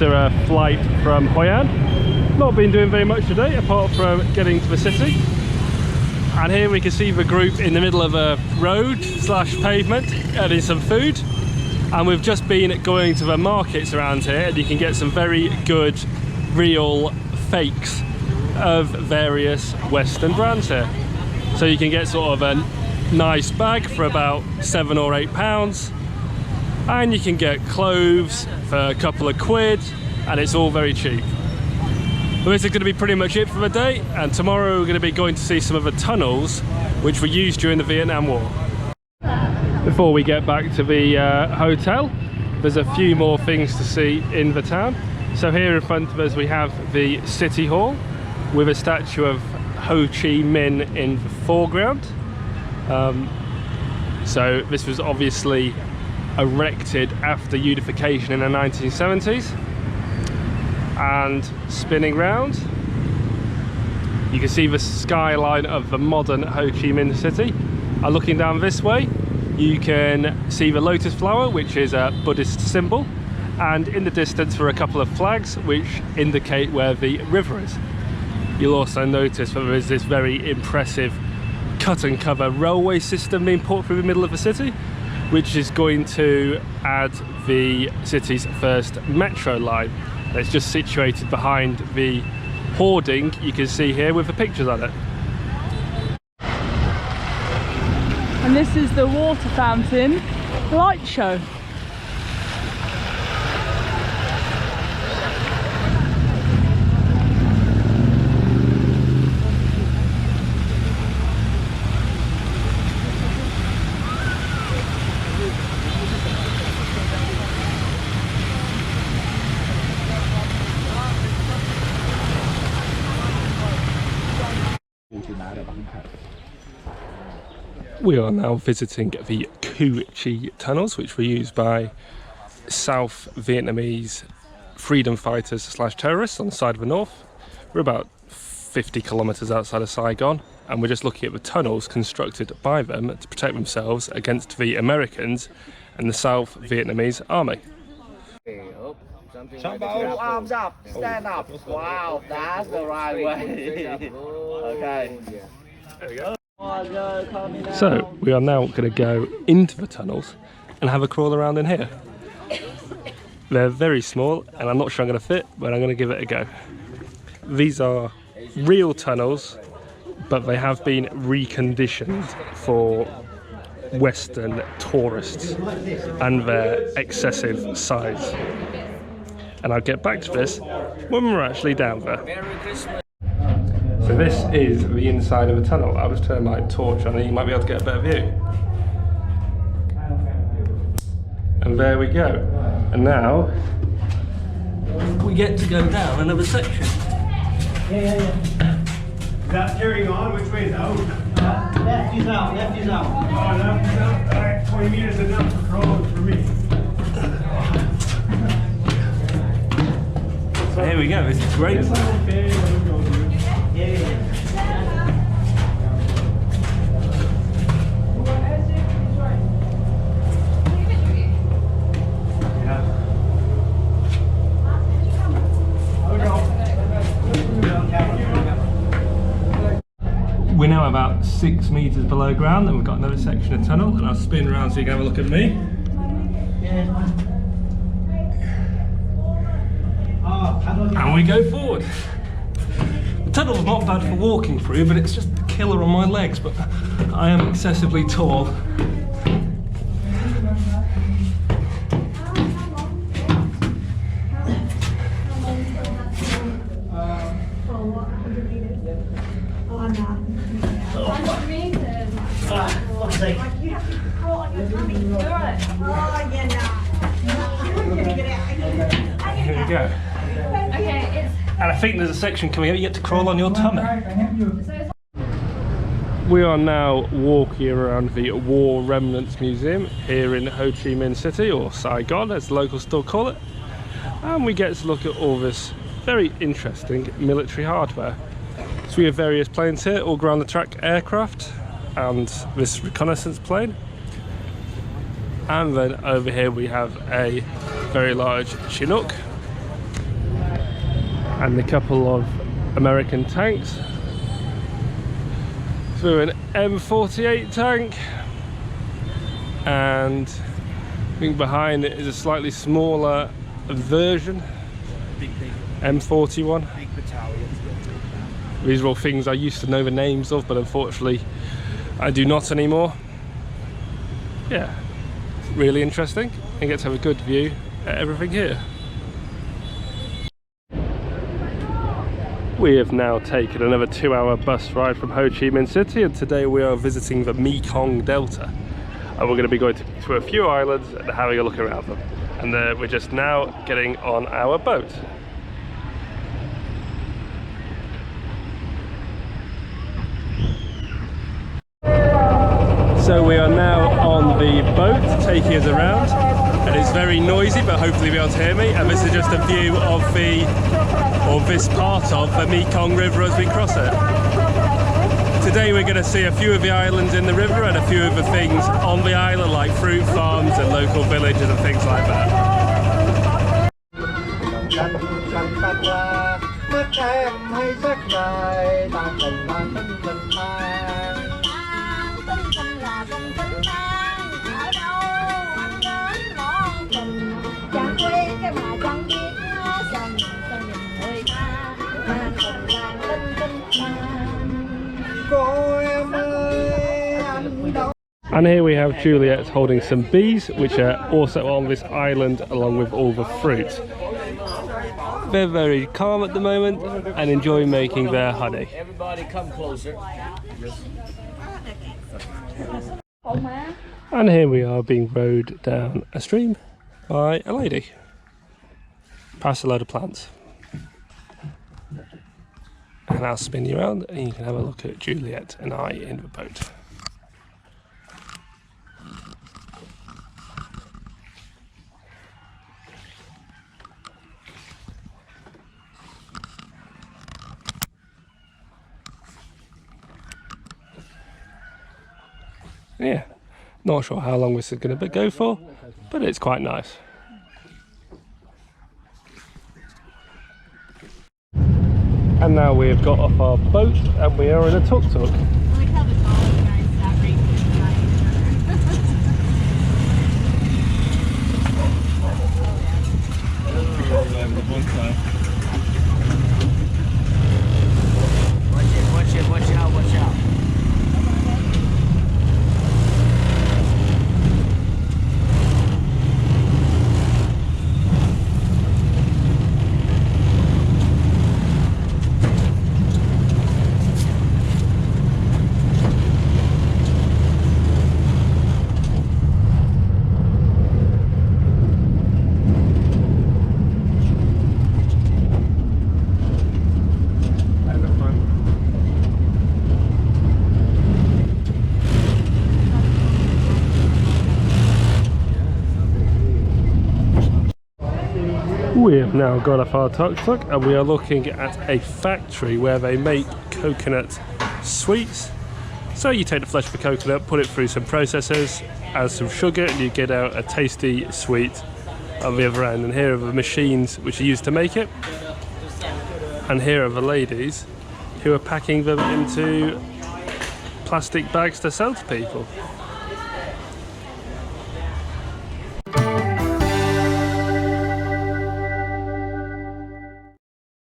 after a flight from Hoi An. Not been doing very much today apart from getting to the city. And here we can see the group in the middle of a road slash pavement getting some food. And we've just been going to the markets around here, and you can get some very good real fakes of various Western brands here. So you can get sort of a nice bag for about £7 or £8, and you can get cloves for a couple of quid, and it's all very cheap. But this is going to be pretty much it for the day, and tomorrow we're going to be going to see some of the tunnels which were used during the Vietnam War. Before we get back to the hotel, there's a few more things to see in the town. So here in front of us we have the City Hall with a statue of Ho Chi Minh in the foreground. So this was obviously erected after unification in the 1970s. And spinning round, you can see the skyline of the modern Ho Chi Minh City. And looking down this way, you can see the lotus flower, which is a Buddhist symbol, and in the distance there are a couple of flags which indicate where the river is. You'll also notice that there is this very impressive cut and cover railway system being put through the middle of the city, which is going to add the city's first metro line. It's just situated behind the hoarding you can see here with the pictures on it. And this is the water fountain light show. We are now visiting the Ho Chi tunnels, which were used by South Vietnamese freedom fighters slash terrorists on the side of the north. We're about 50 kilometers outside of Saigon, and we're just looking at the tunnels constructed by them to protect themselves against the Americans and the South Vietnamese army. Arms up, stand up. Wow, that's the right way. Okay. There we go. So we are now going to go into the tunnels and have a crawl around in here. They're very small and I'm not sure I'm going to fit, but I'm going to give it a go. These are real tunnels, but they have been reconditioned for Western tourists and their excessive size. And I'll get back to this when we're actually down there. So this is the inside of the tunnel. I'll just turn my torch on and you might be able to get a better view. And there we go. And now we get to go down another section. Yeah. Is that carrying on? Which way is out? Left is out, left is out. Oh, left is out. All right, 20 meters is enough for crawling for me. So here we go. This is great. We're now about 6 meters below ground, and we've got another section of tunnel, and I'll spin around so you can have a look at me. And we go forward. The tunnel's not bad for walking through, but it's just a killer on my legs, but I am excessively tall. Here we go. And I think there's a section coming up, you get to crawl on your tummy. We are now walking around the War Remnants Museum here in Ho Chi Minh City, or Saigon as the locals still call it. And we get to look at all this very interesting military hardware. So we have various planes here, all ground the track aircraft, and this reconnaissance plane. And then over here we have a very large Chinook. and a couple of American tanks. Through an M48 tank, and I think behind it is a slightly smaller version, M41. These are all things I used to know the names of, but unfortunately I do not anymore. Yeah, really interesting, and get to have a good view at everything here. We have now taken another 2-hour bus ride from Ho Chi Minh City, and today we are visiting the Mekong Delta. And we're going to be going to a few islands and having a look around them. And we're just now getting on our boat. So we are now on the boat taking us around, and it's very noisy, but hopefully you'll be able to hear me. And this is just a view of this part of the Mekong River as we cross it. Today we're going to see a few of the islands in the river and a few of the things on the island, like fruit farms and local villages and things like that. And here we have Juliet holding some bees, which are also on this island along with all the fruit. They're very calm at the moment and enjoy making their honey. Everybody come closer. And here we are being rowed down a stream by a lady, past a load of plants. And I'll spin you around and you can have a look at Juliet and I in the boat. Yeah, not sure how long this is going to go for, but it's quite nice. And now we have got off our boat and we are in a tuk-tuk. Watch out, watch out. We have now got off our tuk-tuk and we are looking at a factory where they make coconut sweets. So you take the flesh of the coconut, put it through some processors, add some sugar, and you get out a tasty sweet on the other end. And here are the machines which are used to make it. And here are the ladies who are packing them into plastic bags to sell to people.